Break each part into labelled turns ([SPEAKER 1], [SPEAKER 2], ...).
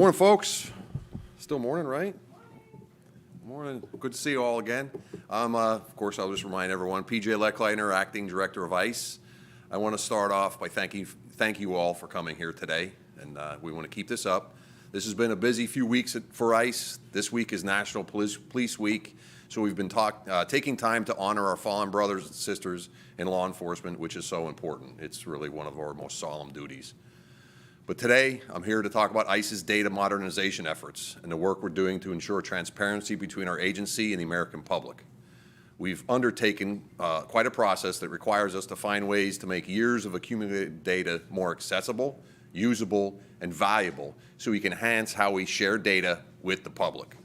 [SPEAKER 1] Morning, folks. Still morning, right? Morning. Good to see you all again. Of course, I'll just remind everyone, PJ Lechleitner, Acting Director of ICE. I want to start off by thank you all for coming here today, and we want to keep this up. This has been a busy few weeks for ICE. This week is National Police Week, so we've been taking time to honor our fallen brothers and sisters in law enforcement, which is so important. It's really one of our most solemn duties. But today, I'm here to talk about ICE's data modernization efforts and the work we're doing to ensure transparency between our agency and the American public. We've undertaken quite a process that requires us to find ways to make years of accumulated data more accessible, usable, and valuable so we can enhance how we share data with the public.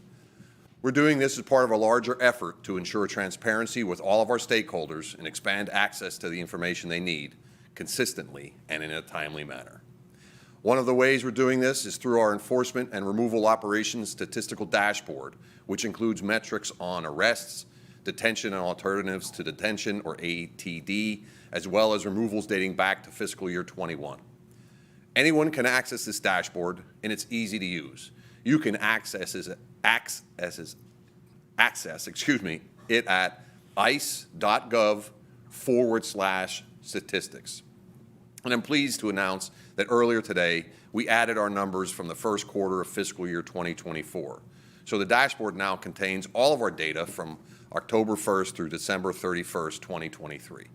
[SPEAKER 1] We're doing this as part of a larger effort to ensure transparency with all of our stakeholders and expand access to the information they need consistently and in a timely manner. One of the ways we're doing this is through our Enforcement and Removal Operations Statistical Dashboard, which includes metrics on arrests, detention and alternatives to detention, or ATD, as well as removals dating back to fiscal year 21. Anyone can access this dashboard, and it's easy to use. You can access it at ICE.gov/statistics. And I'm pleased to announce that earlier today, we added our numbers from the first quarter of fiscal year 2024. So the dashboard now contains all of our data from October 1st through December 31st, 2023.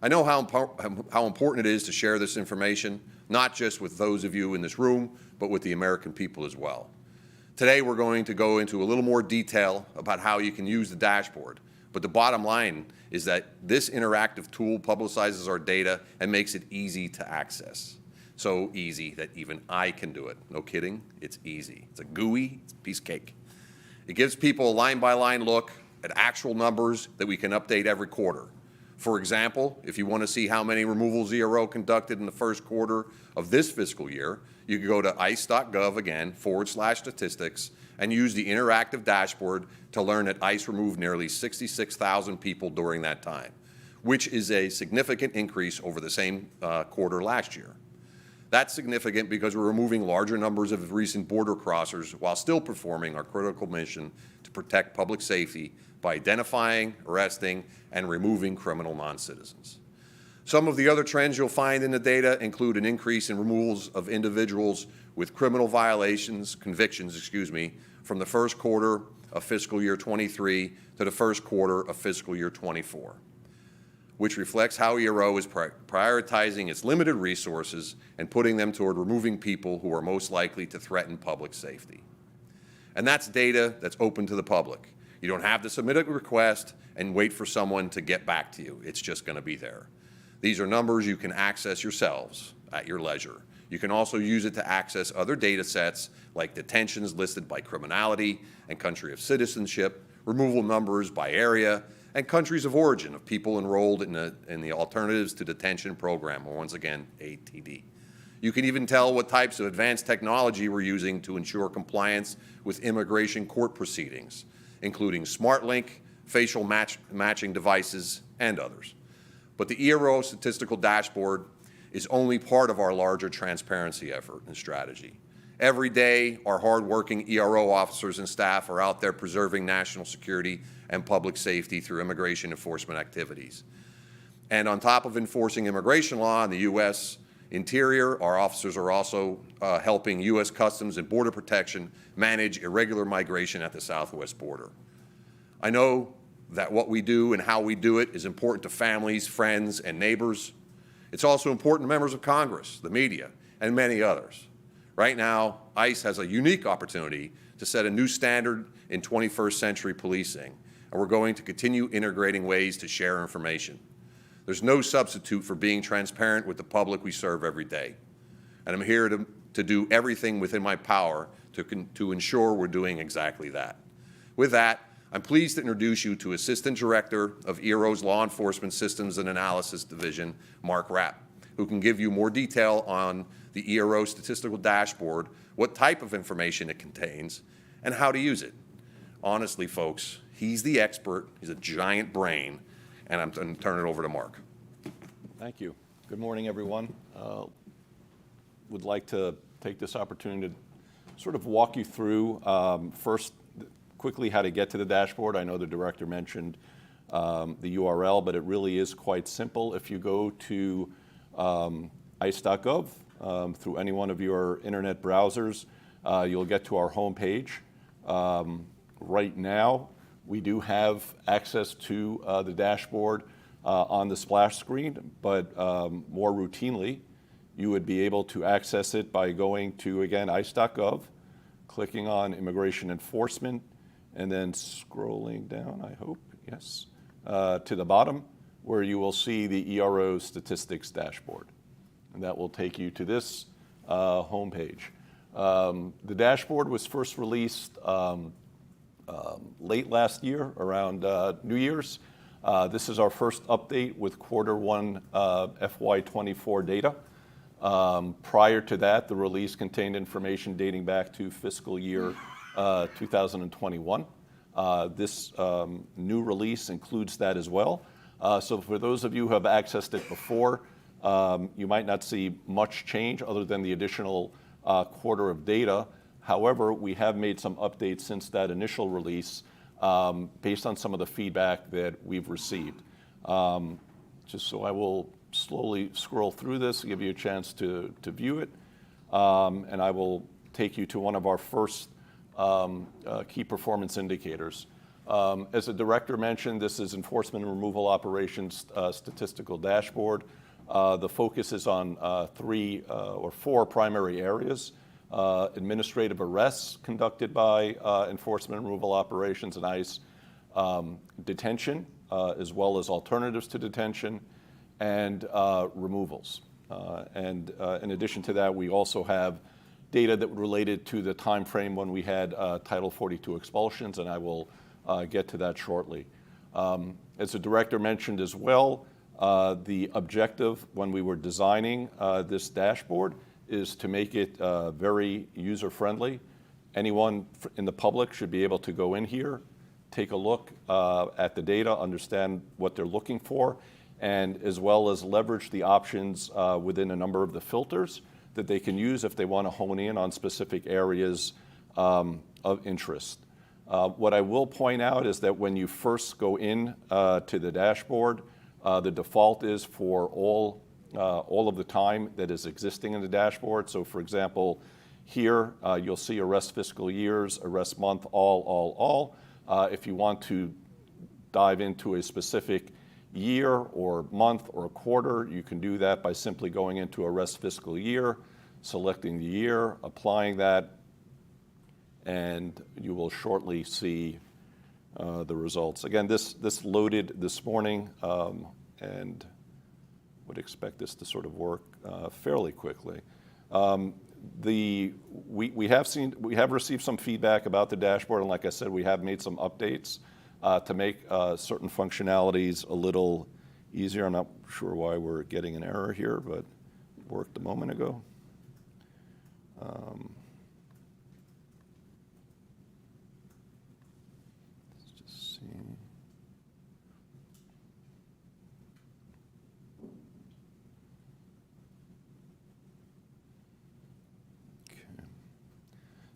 [SPEAKER 1] I know how important it is to share this information, not just with those of you in this room, but with the American people as well. Today, we're going to go into a little more detail about how you can use the dashboard. But the bottom line is that this interactive tool publicizes our data and makes it easy to access. So easy that even I can do it. No kidding, it's easy. It's a GUI, it's a piece of cake. It gives people a line-by-line look at actual numbers that we can update every quarter. For example, if you want to see how many removals ERO conducted in the first quarter of this fiscal year, you can go to ICE.gov again, /statistics, and use the interactive dashboard to learn that ICE removed nearly 66,000 people during that time, which is a significant increase over the same quarter last year. That's significant because we're removing larger numbers of recent border crossers while still performing our critical mission to protect public safety by identifying, arresting, and removing criminal non-citizens. Some of the other trends you'll find in the data include an increase in removals of individuals with criminal convictions, from the first quarter of fiscal year 23 to the first quarter of fiscal year 24, which reflects how ERO is prioritizing its limited resources and putting them toward removing people who are most likely to threaten public safety. And that's data that's open to the public. You don't have to submit a request and wait for someone to get back to you. It's just going to be there. These are numbers you can access yourselves at your leisure. You can also use it to access other data sets like detentions listed by criminality and country of citizenship, removal numbers by area, and countries of origin of people enrolled in the Alternatives to Detention program, or once again, ATD. You can even tell what types of advanced technology we're using to ensure compliance with immigration court proceedings, including SmartLink, facial matching devices, and others. But the ERO statistical dashboard is only part of our larger transparency effort and strategy. Every day, our hardworking ERO officers and staff are out there preserving national security and public safety through immigration enforcement activities. And on top of enforcing immigration law in the U.S. Interior, our officers are also helping U.S. Customs and Border Protection manage irregular migration at the southwest border. I know that what we do and how we do it is important to families, friends, and neighbors. It's also important to members of Congress, the media, and many others. Right now, ICE has a unique opportunity to set a new standard in 21st century policing, and we're going to continue integrating ways to share information. There's no substitute for being transparent with the public we serve every day. And I'm here to do everything within my power to ensure we're doing exactly that. With that, I'm pleased to introduce you to Assistant Director of ERO's Law Enforcement Systems and Analysis Division, Mark Rapp, who can give you more detail on the ERO statistical dashboard, what type of information it contains, and how to use it. Honestly, folks, he's the expert, he's a giant brain, and I'm going to turn it over to Mark.
[SPEAKER 2] Thank you. Good morning, everyone. Would like to take this opportunity to sort of walk you through first quickly how to get to the dashboard. I know the director mentioned the URL, but it really is quite simple. If you go to ICE.gov through any one of your internet browsers, you'll get to our homepage. Right now, we do have access to the dashboard on the splash screen, but more routinely, you would be able to access it by going to, again, ICE.gov, clicking on Immigration Enforcement, and then scrolling down, I hope, yes, to the bottom, where you will see the ERO Statistics Dashboard. And that will take you to this homepage. The dashboard was first released late last year, around New Year's. This is our first update with Q1 FY24 data. Prior to that, the release contained information dating back to fiscal year 2021. This new release includes that as well. So for those of you who have accessed it before, you might not see much change other than the additional quarter of data. However, we have made some updates since that initial release based on some of the feedback that we've received. Just so I will slowly scroll through this, give you a chance to view it, and I will take you to one of our first key performance indicators. As the director mentioned, this is Enforcement and Removal Operations Statistical Dashboard. The focus is on 3 or 4 primary areas. Administrative arrests conducted by Enforcement and Removal Operations and ICE, detention, as well as alternatives to detention, and removals. And in addition to that, we also have data that related to the time frame when we had Title 42 expulsions, and I will get to that shortly. As the director mentioned as well, the objective when we were designing this dashboard is to make it very user-friendly. Anyone in the public should be able to go in here, take a look at the data, understand what they're looking for, and as well as leverage the options within a number of the filters that they can use if they want to hone in on specific areas of interest. What I will point out is that when you first go in to the dashboard, the default is for all of the time that is existing in the dashboard. So for example, here you'll see arrest fiscal years, arrest month, all. If you want to dive into a specific year or month or quarter, you can do that by simply going into arrest fiscal year, selecting the year, applying that, and you will shortly see the results. Again, this loaded this morning, and would expect this to sort of work fairly quickly. We have received some feedback about the dashboard, and like I said, we have made some updates to make certain functionalities a little easier. I'm not sure why we're getting an error here, but it worked a moment ago. Let's just see.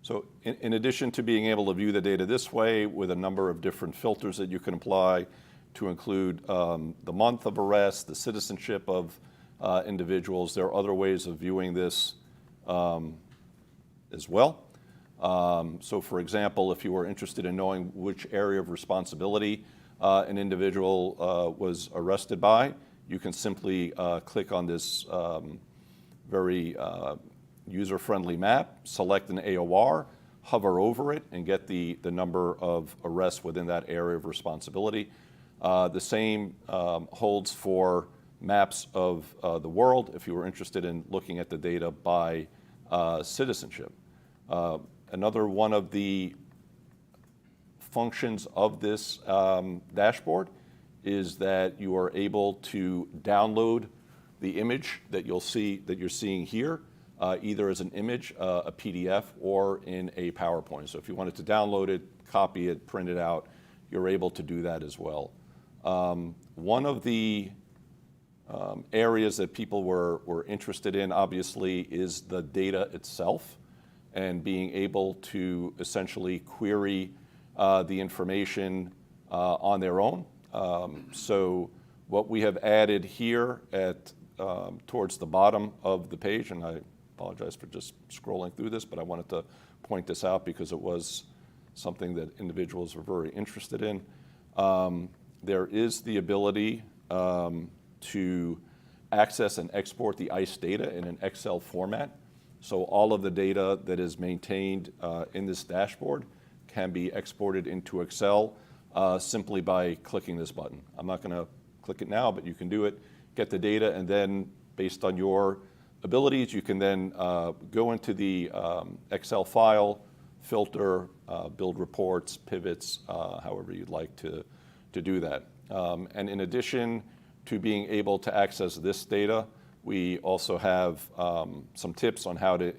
[SPEAKER 2] So in addition to being able to view the data this way with a number of different filters that you can apply to include the month of arrest, the citizenship of individuals, there are other ways of viewing this as well. So for example, if you were interested in knowing which area of responsibility an individual was arrested by, you can simply click on this very user-friendly map, select an AOR, hover over it, and get the number of arrests within that area of responsibility. The same holds for maps of the world if you were interested in looking at the data by citizenship. Another one of the functions of this dashboard is that you are able to download the image that you're seeing here, either as an image, a PDF, or in a PowerPoint. So if you wanted to download it, copy it, print it out, you're able to do that as well. One of the areas that people were interested in, obviously, is the data itself. and being able to essentially query the information on their own. So what we have added here towards the bottom of the page, and I apologize for just scrolling through this, but I wanted to point this out because it was something that individuals were very interested in. There is the ability to access and export the ICE data in an Excel format. So all of the data that is maintained in this dashboard can be exported into Excel simply by clicking this button. I'm not going to click it now, but you can do it, get the data, and then based on your abilities, you can then go into the Excel file, filter, build reports, pivots, however you'd like to do that. And in addition to being able to access this data, we also have some tips on how to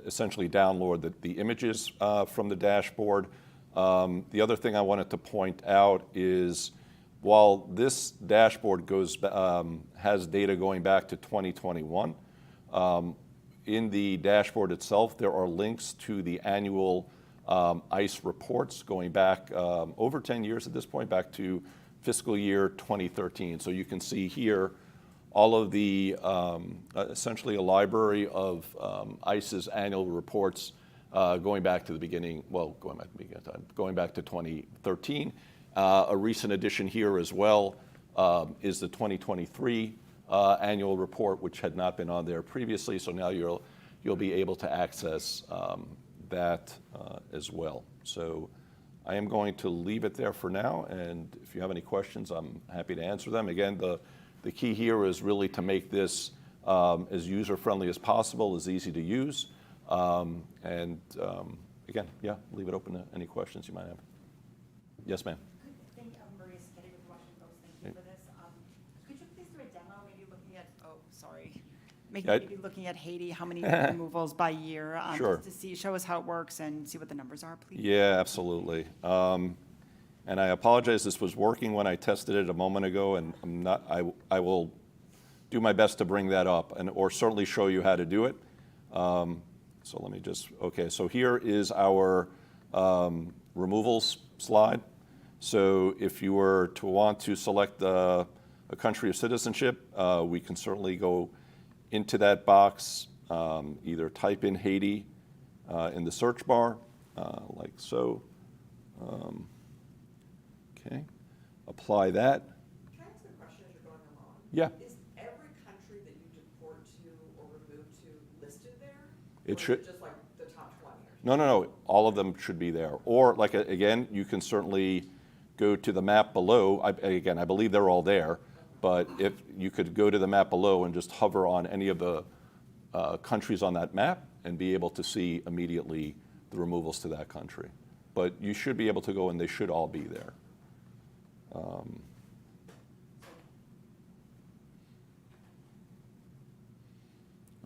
[SPEAKER 2] essentially download the images from the dashboard. The other thing I wanted to point out is while this dashboard has data going back to 2021, in the dashboard itself, there are links to the annual ICE reports going back over 10 years at this point, back to fiscal year 2013. So you can see here all of the, essentially a library of ICE's annual reports going back to the beginning, well, going back to 2013. A recent addition here as well is the 2023 annual report, which had not been on there previously. So now you'll be able to access that as well. So I am going to leave it there for now, and if you have any questions, I'm happy to answer them. Again, the key here is really to make this as user-friendly as possible, as easy to use, and again, yeah, leave it open to any questions you might have. Yes, ma'am.
[SPEAKER 3] Thank you, Maria Skiddy with Washington Post. Thank you for this. Could you please do a demo, maybe looking at, maybe looking at Haiti, how many removals by year,
[SPEAKER 2] Sure.
[SPEAKER 3] just to show us how it works and see what the numbers are, please?
[SPEAKER 2] Yeah, absolutely. And I apologize, this was working when I tested it a moment ago, and I will do my best to bring that up or certainly show you how to do it. So let me just, okay, so here is our removals slide. So if you were to want to select a country of citizenship, we can certainly go into that box, either type in Haiti in the search bar, like so. Okay, apply that.
[SPEAKER 4] Can I ask a question as you're going along?
[SPEAKER 2] Yeah.
[SPEAKER 4] Is every country that you deport to or remove to listed there?
[SPEAKER 2] It
[SPEAKER 4] Or
[SPEAKER 2] should.
[SPEAKER 4] Is it just like the top 20 or
[SPEAKER 2] No, no, no. All of them should be there. Or, like, again, you can certainly go to the map below. Again, I believe they're all there. But if you could go to the map below and just hover on any of the countries on that map and be able to see immediately the removals to that country. But you should be able to go, and they should all be there. All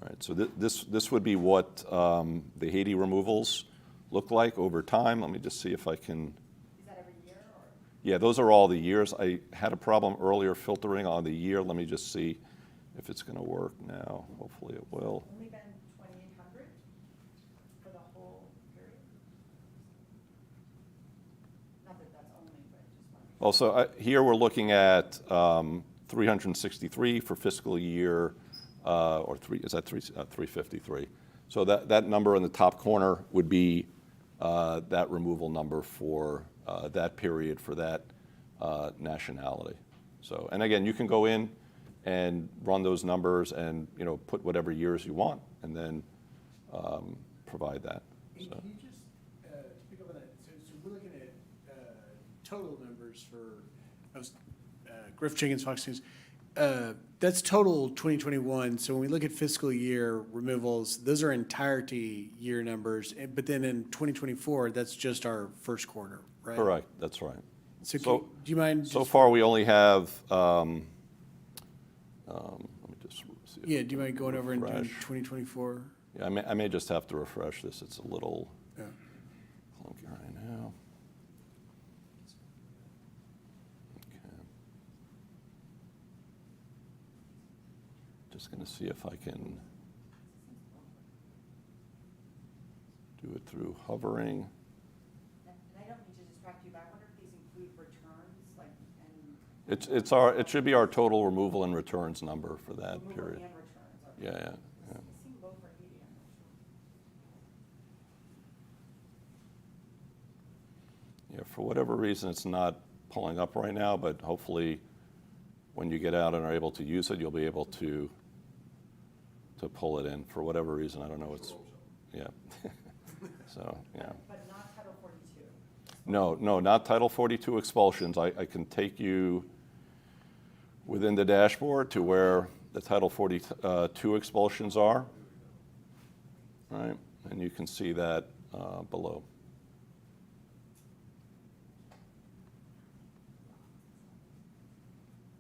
[SPEAKER 2] right, so this would be what the Haiti removals look like over time. Let me just see if I can.
[SPEAKER 3] Is that every year, or?
[SPEAKER 2] Yeah, those are all the years. I had a problem earlier filtering on the year. Let me just see if it's going to work now. Hopefully it will.
[SPEAKER 3] Only been 2,800 for the whole period? Not that that's only, but just wondering.
[SPEAKER 2] Also, here we're looking at 363 for fiscal year, or 353. So that number in the top corner would be that removal number for that period for that nationality. So, and again, you can go in and run those numbers and put whatever years you want, and then provide that.
[SPEAKER 5] Hey,
[SPEAKER 2] So.
[SPEAKER 5] can you just pick up on that? So we're looking at total numbers for Griff Chickens, Fox News. That's total 2021. So when we look at fiscal year removals, those are entirety year numbers. But then in 2024, that's just our first quarter, right?
[SPEAKER 2] Correct, that's right.
[SPEAKER 5] So,
[SPEAKER 2] So-
[SPEAKER 5] do you mind?
[SPEAKER 2] So far, we only have, let me just see.
[SPEAKER 5] Yeah, do you mind going over and doing
[SPEAKER 2] Refresh.
[SPEAKER 5] 2024?
[SPEAKER 2] Yeah, I may just have to refresh this. It's a little
[SPEAKER 5] Yeah.
[SPEAKER 2] clunky right now. Okay. Just going to see if I can. do it through hovering.
[SPEAKER 3] And I don't mean to distract you, but I wonder if these include returns, like, and.
[SPEAKER 2] It should be our total removal and returns number for that
[SPEAKER 3] Removal
[SPEAKER 2] period.
[SPEAKER 3] and returns, okay.
[SPEAKER 2] Yeah.
[SPEAKER 3] It seemed low for Haiti, I'm not sure.
[SPEAKER 2] Yeah, for whatever reason, it's not pulling up right now, but hopefully when you get out and are able to use it, you'll be able to pull it in. For whatever reason, I don't know, yeah. So, yeah.
[SPEAKER 3] But not Title 42.
[SPEAKER 2] No, not Title 42 expulsions. I can take you within the dashboard to where the Title 42 expulsions are, right? And you can see that below.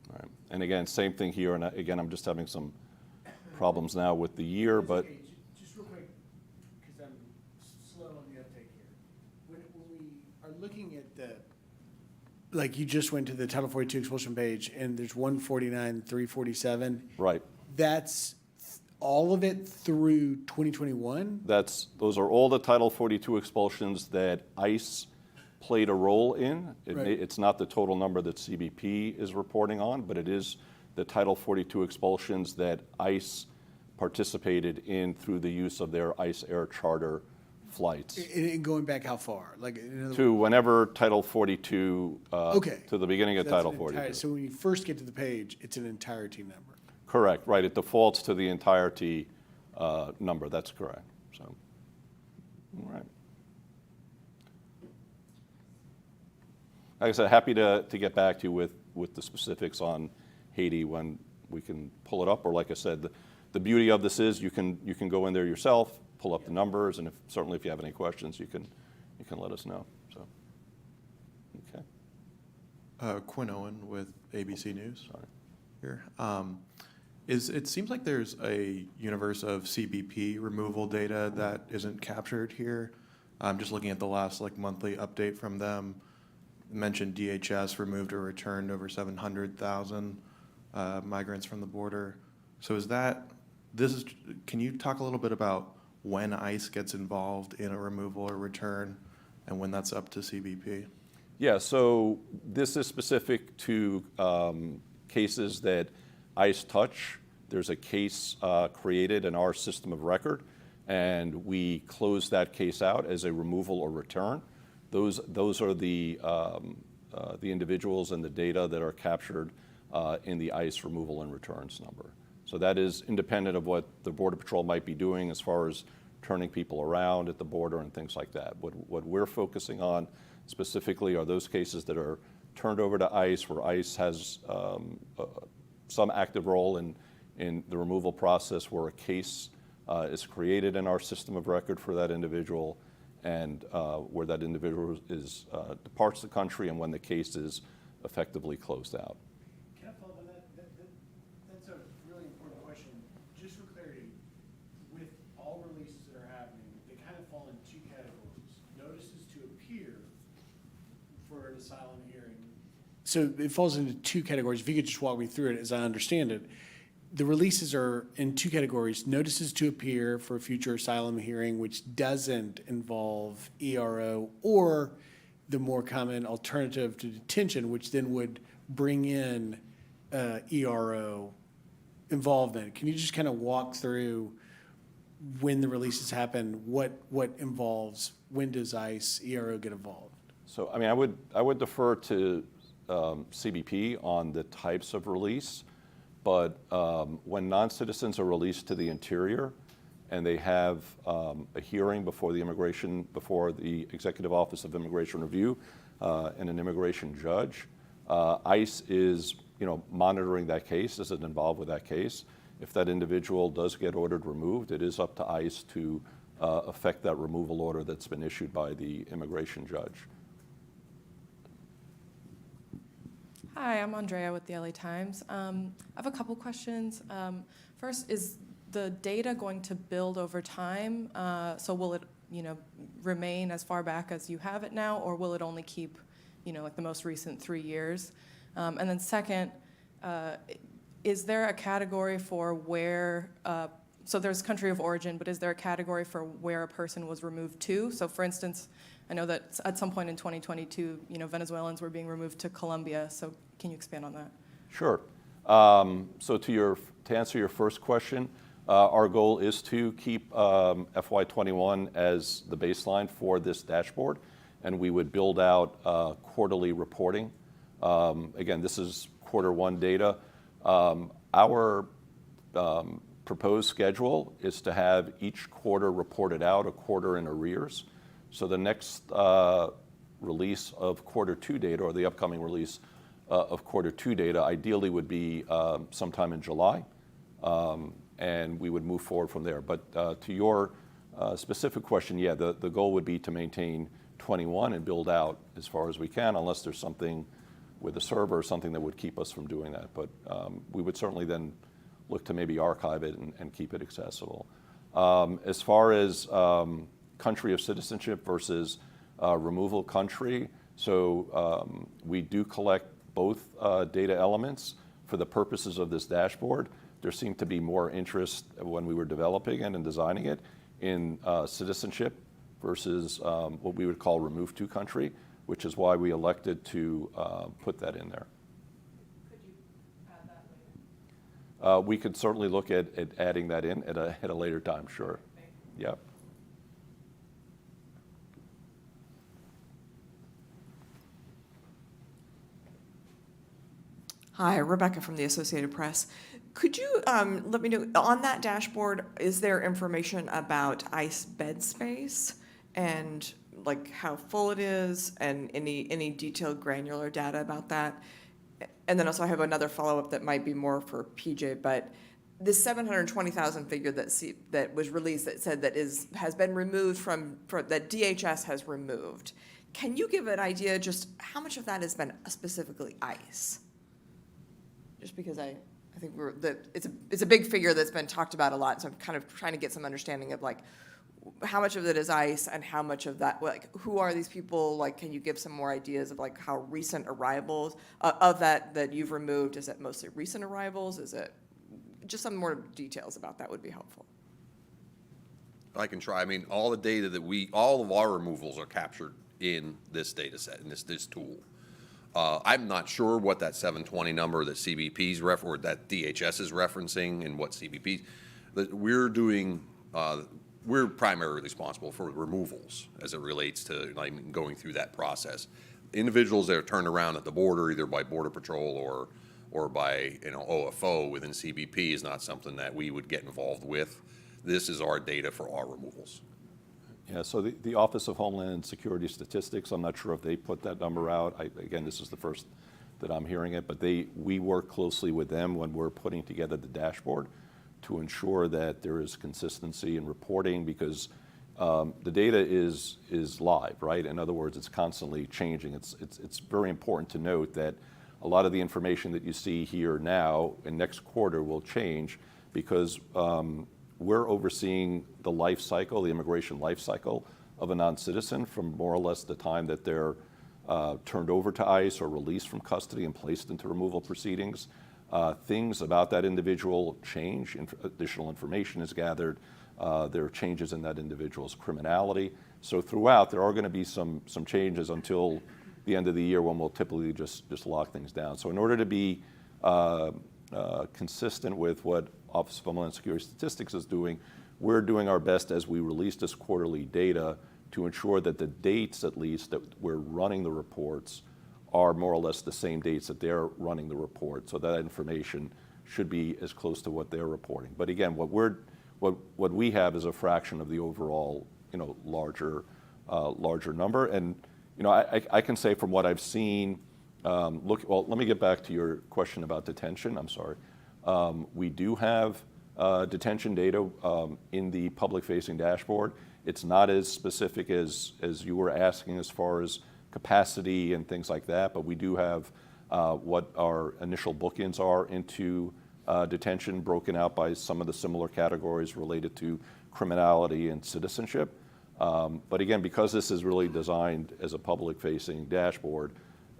[SPEAKER 2] All right. And again, same thing here, and again, I'm just having some problems now with the year,
[SPEAKER 5] That's
[SPEAKER 2] but
[SPEAKER 5] okay. Just real quick, because I'm slow on the uptake here. When we are looking at the, like you just went to the Title 42 expulsion page, and there's 149, 347.
[SPEAKER 2] right.
[SPEAKER 5] That's all of it through 2021?
[SPEAKER 2] Those are all the Title 42 expulsions that ICE played a role in.
[SPEAKER 5] Right.
[SPEAKER 2] It's not the total number that CBP is reporting on, but it is the Title 42 expulsions that ICE participated in through the use of their ICE Air Charter flights.
[SPEAKER 5] And going back how far? Like, in other
[SPEAKER 2] To whenever Title 42,
[SPEAKER 5] Okay.
[SPEAKER 2] to the beginning of
[SPEAKER 5] So that's
[SPEAKER 2] Title
[SPEAKER 5] an
[SPEAKER 2] 42.
[SPEAKER 5] entire- So when you first get to the page, it's an entirety number.
[SPEAKER 2] Correct, right. It defaults to the entirety number. That's correct. So, all right. Like I said, happy to get back to you with the specifics on Haiti when we can pull it up. Or like I said, the beauty of this is you can go in there yourself, pull up the numbers, and certainly if you have any questions, you can let us know. So, okay.
[SPEAKER 6] Quinn Owen with ABC News.
[SPEAKER 2] Sorry.
[SPEAKER 6] Here. It seems like there's a universe of CBP removal data that isn't captured here. I'm just looking at the last monthly update from them. It mentioned DHS removed or returned over 700,000 migrants from the border. So can you talk a little bit about when ICE gets involved in a removal or return and when that's up to CBP?
[SPEAKER 2] Yeah, so this is specific to cases that ICE touch. There's a case created in our system of record, and we close that case out as a removal or return. Those are the individuals and the data that are captured in the ICE removal and returns number. So that is independent of what the Border Patrol might be doing as far as turning people around at the border and things like that. What we're focusing on specifically are those cases that are turned over to ICE, where ICE has some active role in the removal process, where a case is created in our system of record for that individual, and where that individual departs the country, and when the case is effectively closed out.
[SPEAKER 5] Can I follow up on that? That's a really important question. Just for clarity, with all releases that are happening, they kind of fall in two categories. Notices to appear for an asylum hearing. So it falls into two categories. If you could just walk me through it as I understand it. The releases are in two categories: notices to appear for a future asylum hearing, which doesn't involve ERO, or the more common alternative to detention, which then would bring in ERO involvement. Can you just kind of walk through when the releases happen, what involves, when does ICE, ERO get involved?
[SPEAKER 2] So, I mean, I would defer to CBP on the types of release, but when non-citizens are released to the interior and they have a hearing before the Executive Office of Immigration Review and an immigration judge, ICE is monitoring that case, is involved with that case. If that individual does get ordered removed, it is up to ICE to affect that removal order that's been issued by the immigration judge.
[SPEAKER 7] Hi, I'm Andrea with the LA Times. I have a couple questions. First, is the data going to build over time? So will it, remain as far back as you have it now, or will it only keep, like the most recent 3 years? And then second, is there a category for where so there's country of origin, but is there a category for where a person was removed to? So for instance, I know that at some point in 2022, Venezuelans were being removed to Colombia. So can you expand on that?
[SPEAKER 2] Sure. So to answer your first question, our goal is to keep FY21 as the baseline for this dashboard, and we would build out quarterly reporting. Again, this is Q1 data. Our proposed schedule is to have each quarter reported out, a quarter in arrears. So the next release of Q2 data, or the upcoming release of Q2 data, ideally would be sometime in July, and we would move forward from there. But to your specific question, yeah, the goal would be to maintain 21 and build out as far as we can, unless there's something with a server or something that would keep us from doing that. But we would certainly then look to maybe archive it and keep it accessible. As far as country of citizenship versus removal country, so we do collect both data elements for the purposes of this dashboard. There seemed to be more interest when we were developing it and designing it in citizenship versus what we would call removed to country, which is why we elected to put that in there.
[SPEAKER 7] Could you add that later?
[SPEAKER 2] We could certainly look at adding that in at a later time, sure.
[SPEAKER 7] Thank you.
[SPEAKER 2] Yeah.
[SPEAKER 4] Hi, Rebecca from the Associated Press. Could you let me know, on that dashboard, is there information about ICE bed space and like how full it is and any detailed granular data about that? And then also I have another follow-up that might be more for PJ, but the 720,000 figure that was released that said that has been removed that DHS has removed. Can you give an idea just how much of that has been specifically ICE? Just because I think it's a big figure that's been talked about a lot, so I'm kind of trying to get some understanding of like how much of it is ICE and how much of that, like who are these people? Like, can you give some more ideas of like how recent arrivals of that you've removed? Is it mostly recent arrivals? Is it just some more details about that would be helpful?
[SPEAKER 1] I can try. I mean, all the data all of our removals are captured in this data set, in this tool. I'm not sure what that 720 number that CBP's or that DHS is referencing and what CBP, we're doing, we're primarily responsible for removals as it relates to like going through that process. Individuals that are turned around at the border, either by Border Patrol or by OFO within CBP, is not something that we would get involved with. This is our data for our removals.
[SPEAKER 2] Yeah, so the Office of Homeland Security Statistics, I'm not sure if they put that number out. Again, this is the first that I'm hearing it, but we work closely with them when we're putting together the dashboard to ensure that there is consistency in reporting, because the data is live, right? In other words, it's constantly changing. It's very important to note that a lot of the information that you see here now and next quarter will change because we're overseeing the life cycle, the immigration life cycle of a non-citizen from more or less the time that they're turned over to ICE or released from custody and placed into removal proceedings. Things about that individual change, additional information is gathered, there are changes in that individual's criminality. So throughout, there are going to be some changes until the end of the year when we'll typically just lock things down. So in order to be consistent with what Office of Homeland Security Statistics is doing, we're doing our best as we release this quarterly data to ensure that the dates, at least, that we're running the reports are more or less the same dates that they're running the report. So that information should be as close to what they're reporting. But again, what we have is a fraction of the overall, larger number. And I can say from what I've seen, well, let me get back to your question about detention. I'm sorry. We do have detention data in the public-facing dashboard. It's not as specific as you were asking as far as capacity and things like that, but we do have what our initial bookings are into detention, broken out by some of the similar categories related to criminality and citizenship. But again, because this is really designed as a public-facing dashboard,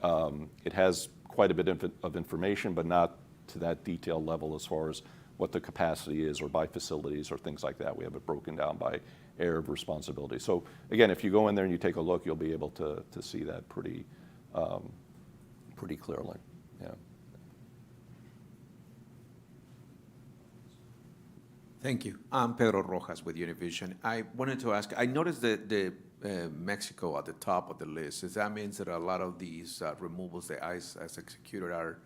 [SPEAKER 2] it has quite a bit of information, but not to that detailed level as far as what the capacity is, or by facilities or things like that. We have it broken down by area of responsibility. So again, if you go in there and you take a look, you'll be able to see that pretty clearly. Yeah.
[SPEAKER 8] Thank you. I'm Pedro Rojas with Univision. I wanted to ask, I noticed that Mexico at the top of the list. Does that mean that a lot of these removals that ICE has executed are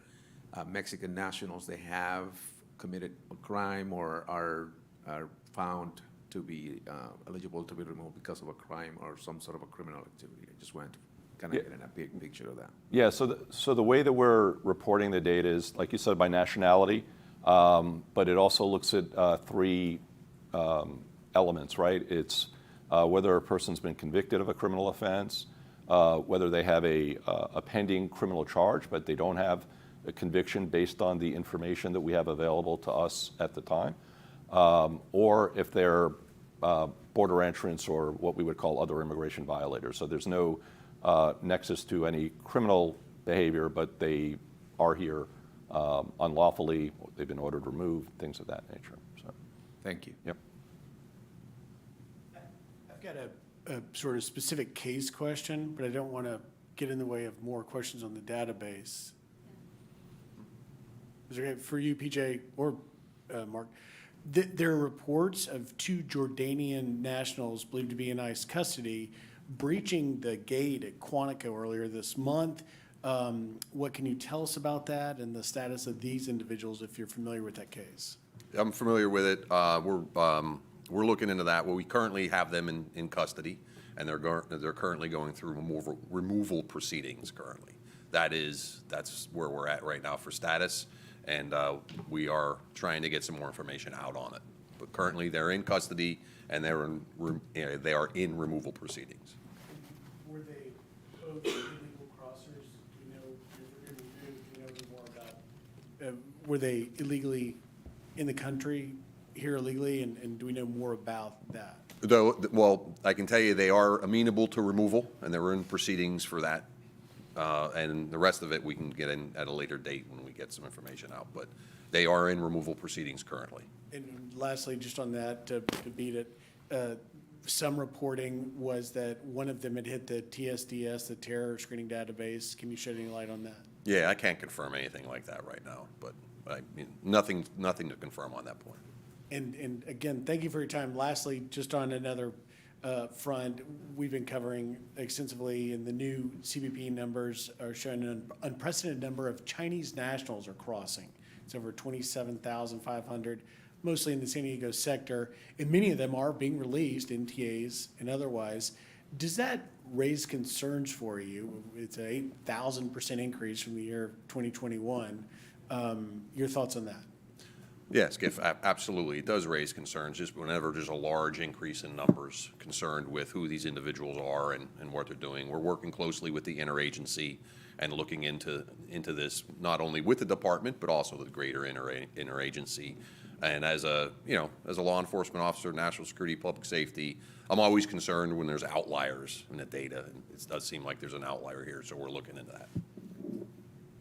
[SPEAKER 8] Mexican nationals that have committed a crime or are found to be eligible to be removed because of a crime or some sort of a criminal activity? I just wanted to kind of get a big picture of that.
[SPEAKER 2] Yeah, so the way that we're reporting the data is, like you said, by nationality, but it also looks at three elements, right? It's whether a person's been convicted of a criminal offense, whether they have a pending criminal charge, but they don't have a conviction based on the information that we have available to us at the time, or if they're border entrants or what we would call other immigration violators. So there's no nexus to any criminal behavior, but they are here unlawfully, they've been ordered removed, things of that nature. So,
[SPEAKER 8] Thank you.
[SPEAKER 2] yep.
[SPEAKER 5] I've got a sort of specific case question, but I don't want to get in the way of more questions on the database. Is it okay for you, PJ, or Mark? There are reports of 2 Jordanian nationals believed to be in ICE custody breaching the gate at Quantico earlier this month. What can you tell us about that and the status of these individuals, if you're familiar with that case?
[SPEAKER 1] I'm familiar with it. We're looking into that. Well, we currently have them in custody, and they're currently going through removal proceedings currently. That's where we're at right now for status, and we are trying to get some more information out on it. But currently, they're in custody, and they are in removal proceedings.
[SPEAKER 5] Were they both illegal crossers? Do you know more about? Were they illegally in the country, here illegally, and do we know more about that?
[SPEAKER 1] Well, I can tell you they are amenable to removal, and they're in proceedings for that. And the rest of it we can get in at a later date when we get some information out. But they are in removal proceedings currently.
[SPEAKER 5] And lastly, just on that, to beat it, some reporting was that one of them had hit the TSDS, the terror screening database. Can you shed any light on that?
[SPEAKER 1] Yeah, I can't confirm anything like that right now, but nothing to confirm on that point.
[SPEAKER 5] And again, thank you for your time. Lastly, just on another front, we've been covering extensively, and the new CBP numbers are showing an unprecedented number of Chinese nationals are crossing. It's over 27,500, mostly in the San Diego sector, and many of them are being released, NTAs and otherwise. Does that raise concerns for you? It's an 8,000% increase from the year 2021. Your thoughts on that?
[SPEAKER 1] Yes, Giff, absolutely. It does raise concerns just whenever there's a large increase in numbers concerned with who these individuals are and what they're doing. We're working closely with the interagency and looking into this, not only with the department, but also the greater interagency. And as a law enforcement officer, national security, public safety, I'm always concerned when there's outliers in the data. And it does seem like there's an outlier here, so we're looking into that.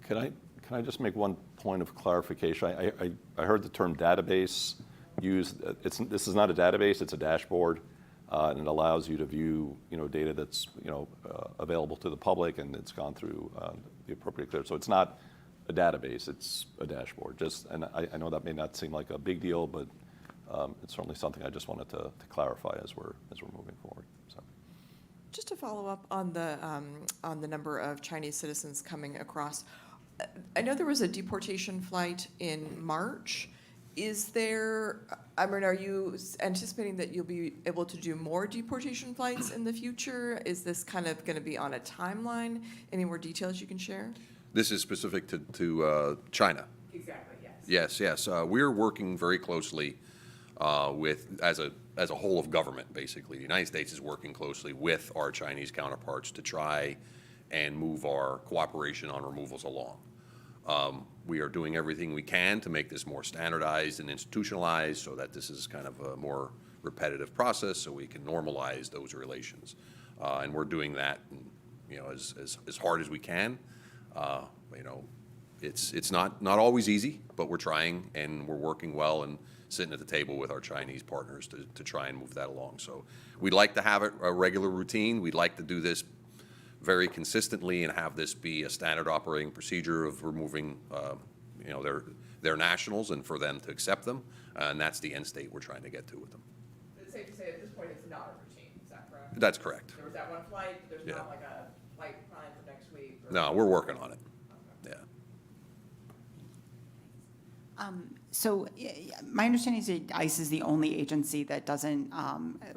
[SPEAKER 2] Can I just make one point of clarification? I heard the term database used. This is not a database, it's a dashboard, and it allows you to view data that's available to the public, and it's gone through the appropriate clear. So it's not a database, it's a dashboard. And I know that may not seem like a big deal, but it's certainly something I just wanted to clarify as we're moving forward. So.
[SPEAKER 4] Just to follow up on the number of Chinese citizens coming across, I know there was a deportation flight in March. Are you anticipating that you'll be able to do more deportation flights in the future? Is this kind of going to be on a timeline? Any more details you can share?
[SPEAKER 1] This is specific to China.
[SPEAKER 4] Exactly, yes.
[SPEAKER 1] Yes. We're working very closely with, as a whole of government, basically. The United States is working closely with our Chinese counterparts to try and move our cooperation on removals along. We are doing everything we can to make this more standardized and institutionalized so that this is kind of a more repetitive process so we can normalize those relations. And we're doing that as hard as we can. It's not always easy, but we're trying, and we're working well and sitting at the table with our Chinese partners to try and move that along. So we'd like to have it a regular routine. We'd like to do this very consistently and have this be a standard operating procedure of removing, you know, their nationals and for them to accept them. And that's the end state we're trying to get to with them.
[SPEAKER 4] It's safe to say at this point it's not a routine, is that correct?
[SPEAKER 1] That's correct.
[SPEAKER 4] There was that one flight, but there's
[SPEAKER 1] Yeah.
[SPEAKER 4] not like a flight planned for next week? or-
[SPEAKER 1] No, we're working on it. Yeah.
[SPEAKER 3] So my understanding is that ICE is the only agency that doesn't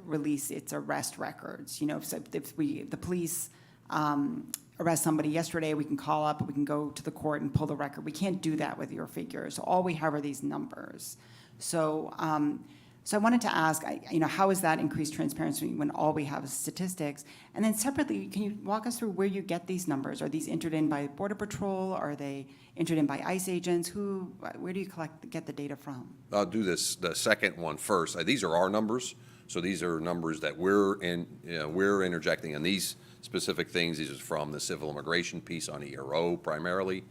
[SPEAKER 3] release its arrest records. You know, if the police arrest somebody yesterday, we can call up, we can go to the court and pull the record. We can't do that with your figures. So all we have are these numbers. So so I wanted to ask, you know, how is that increased transparency when all we have is statistics? And then separately, can you walk us through where you get these numbers? Are these entered in by Border Patrol? Are they entered in by ICE agents? Where do you get the data from?
[SPEAKER 1] I'll do the second one first. These are our numbers. So these are numbers that we're interjecting in these specific things. These are from the civil immigration piece on ERO primarily.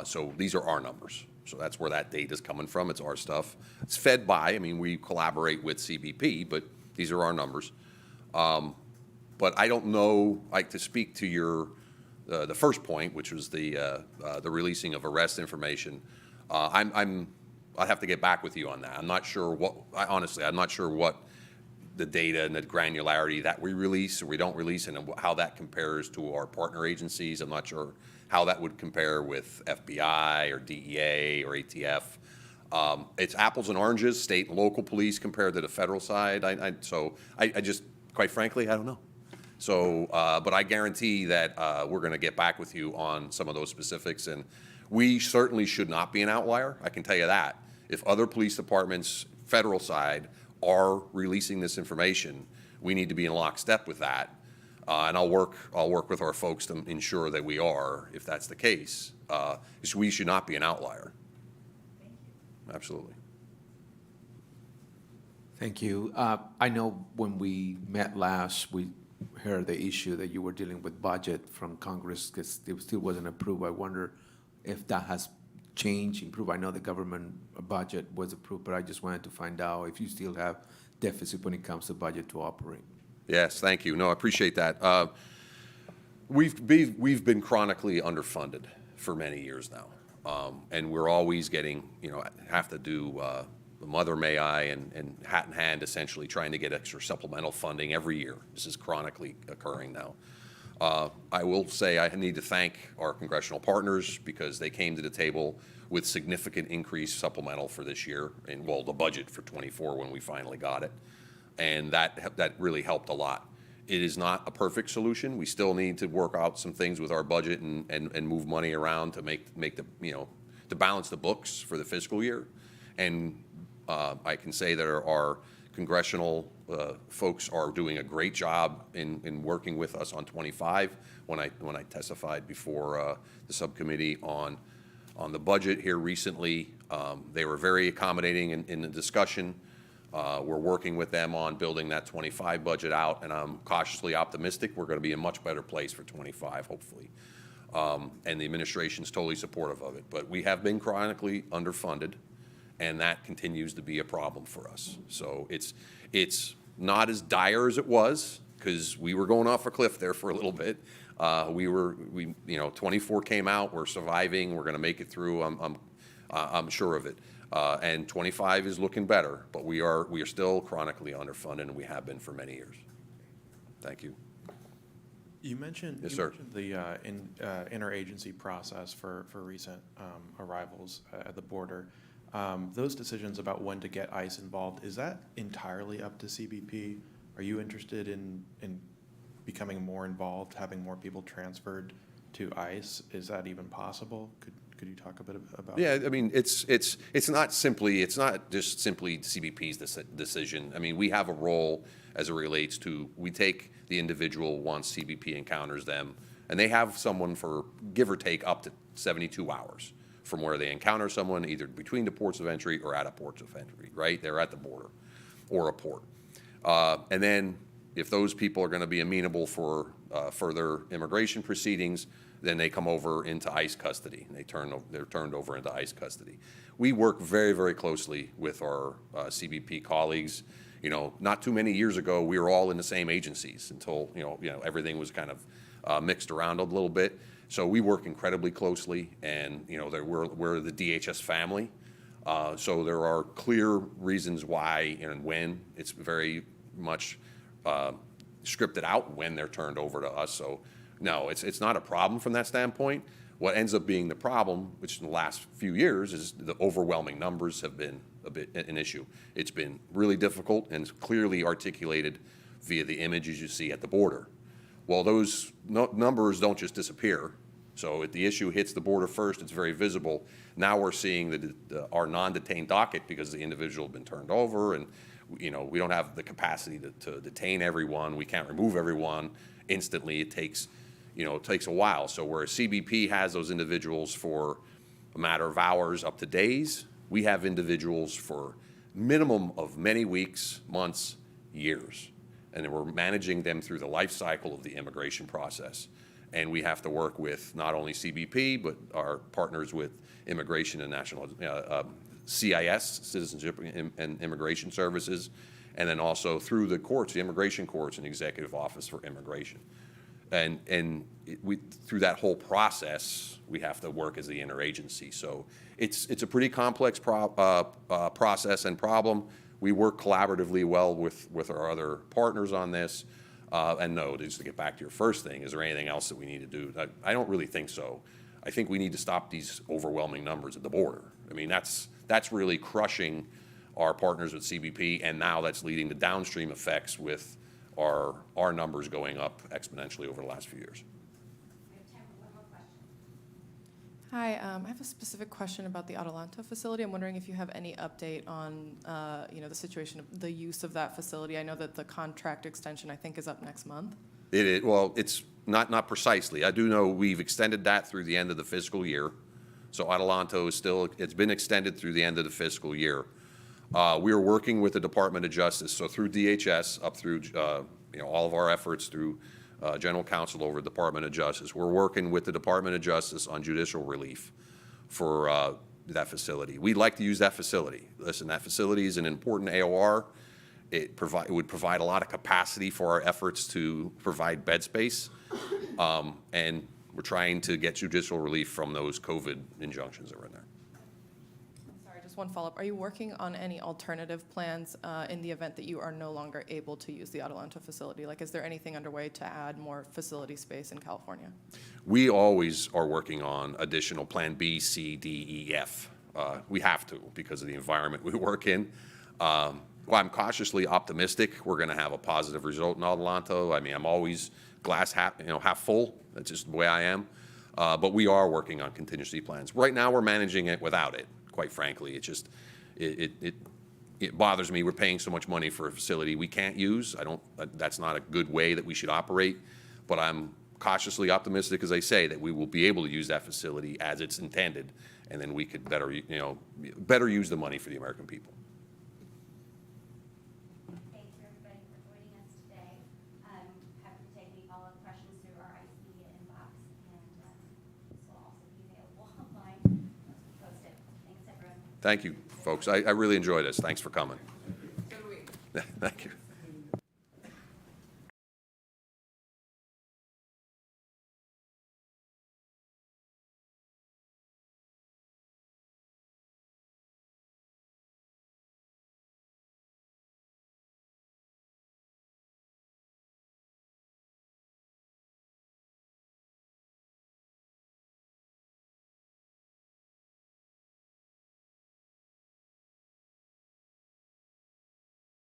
[SPEAKER 1] So these are our numbers. So that's where that data is coming from. It's our stuff. It's fed by, I mean, we collaborate with CBP, but these are our numbers. But I don't know, like, to speak to your, the first point, which was the releasing of arrest information. I'd have to get back with you on that. I'm not sure honestly, I'm not sure what the data and the granularity that we release or we don't release and how that compares to our partner agencies. I'm not sure how that would compare with FBI or DEA or ATF. It's apples and oranges, state and local police compared to the federal side. So I just, quite frankly, I don't know. So, but I guarantee that we're going to get back with you on some of those specifics. And we certainly should not be an outlier. I can tell you that. If other police departments, federal side, are releasing this information, we need to be in lockstep with that. And I'll work with our folks to ensure that we are, if that's the case. So we should not be an outlier.
[SPEAKER 3] Thank you.
[SPEAKER 1] Absolutely.
[SPEAKER 8] Thank you. I know when we met last, we heard the issue that you were dealing with budget from Congress because it still wasn't approved. I wonder if that has changed, improved. I know the government budget was approved, but I just wanted to find out if you still have deficit when it comes to budget to operate.
[SPEAKER 1] Yes, thank you. No, I appreciate that. We've been chronically underfunded for many years now, and we're always getting, have to do the mother may I and hat in hand, essentially trying to get extra supplemental funding every year. This is chronically occurring now. I will say I need to thank our congressional partners because they came to the table with significant increase supplemental for this year, and well, the budget for '24 when we finally got it. And that really helped a lot. It is not a perfect solution. We still need to work out some things with our budget and move money around to make the, to balance the books for the fiscal year. And I can say that our congressional folks are doing a great job in working with us on 25. When I testified before the subcommittee on the budget here recently, they were very accommodating in the discussion. We're working with them on building that 25 budget out, and I'm cautiously optimistic we're going to be in a much better place for 25, hopefully. And the administration's totally supportive of it. But we have been chronically underfunded, and that continues to be a problem for us. So it's not as dire as it was, because we were going off a cliff there for a little bit. 24 came out, we're surviving, we're going to make it through, I'm sure of it. And 25 is looking better, but we are still chronically underfunded, and we have been for many years. Thank you.
[SPEAKER 6] You mentioned,
[SPEAKER 1] Yes, sir.
[SPEAKER 6] the interagency process for recent arrivals at the border. Those decisions about when to get ICE involved, is that entirely up to CBP? Are you interested in becoming more involved, having more people transferred to ICE? Is that even possible? Could you talk a bit about?
[SPEAKER 1] Yeah, I mean, it's not just simply CBP's decision. I mean, we have a role as it relates to, we take the individual once CBP encounters them, and they have someone for, give or take, up to 72 hours from where they encounter someone either between the ports of entry or at a port of entry, right? They're at the border or a port. And then if those people are going to be amenable for further immigration proceedings, then they come over into ICE custody, and they're turned over into ICE custody. We work very, very closely with our CBP colleagues. You know, not too many years ago, we were all in the same agencies until, everything was kind of mixed around a little bit. So we work incredibly closely, and, we're the DHS family. So there are clear reasons why and when. It's very much scripted out when they're turned over to us. So no, it's not a problem from that standpoint. What ends up being the problem, which in the last few years, is the overwhelming numbers have been a bit an issue. It's been really difficult and it's clearly articulated via the images you see at the border. Well, those numbers don't just disappear. So if the issue hits the border first, it's very visible. Now we're seeing our non-detained docket because the individual has been turned over, and we don't have the capacity to detain everyone. We can't remove everyone instantly. It takes a while. So where CBP has those individuals for a matter of hours up to days, we have individuals for minimum of many weeks, months, years. And then we're managing them through the life cycle of the immigration process. And we have to work with not only CBP, but our partners with Immigration and National CIS, Citizenship and Immigration Services, and then also through the courts, the immigration courts and the Executive Office for Immigration. And through that whole process, we have to work as the interagency. So it's a pretty complex process and problem. We work collaboratively well with our other partners on this. And no, just to get back to your first thing, is there anything else that we need to do? I don't really think so. I think we need to stop these overwhelming numbers at the border. I mean, that's really crushing our partners with CBP, and now that's leading to downstream effects with our numbers going up exponentially over the last few years.
[SPEAKER 9] We have time for one more question.
[SPEAKER 7] Hi, I have a specific question about the Adelanto facility. I'm wondering if you have any update on, the situation of the use of that facility. I know that the contract extension, I think, is up next month.
[SPEAKER 1] Well, it's not precisely. I do know we've extended that through the end of the fiscal year. So Adelanto it's been extended through the end of the fiscal year. We are working with the Department of Justice, so through DHS, up through all of our efforts through General Counsel over the Department of Justice. We're working with the Department of Justice on judicial relief for that facility. We'd like to use that facility. Listen, that facility is an important AOR. It would provide a lot of capacity for our efforts to provide bed space, and we're trying to get judicial relief from those COVID injunctions that were in there.
[SPEAKER 7] Sorry, just one follow-up. Are you working on any alternative plans in the event that you are no longer able to use the Adelanto facility? Like, is there anything underway to add more facility space in California?
[SPEAKER 1] We always are working on additional Plan B, C, D, E, F. We have to because of the environment we work in. Well, I'm cautiously optimistic we're going to have a positive result in Adelanto. I mean, I'm always glass half full. That's just the way I am. But we are working on contingency plans. Right now, we're managing it without it. Quite frankly, it just it bothers me. We're paying so much money for a facility we can't use. That's not a good way that we should operate. But I'm cautiously optimistic, as I say, that we will be able to use that facility as it's intended, and then we could better use the money for the American people.
[SPEAKER 9] Thanks for everybody for joining us today. Happy to take any follow-up questions through our ICE media inbox, and this will also be available online once we post it. Thanks, everyone.
[SPEAKER 1] Thank you, folks. I really enjoyed this. Thanks for coming.
[SPEAKER 4] So do we.
[SPEAKER 1] Thank you.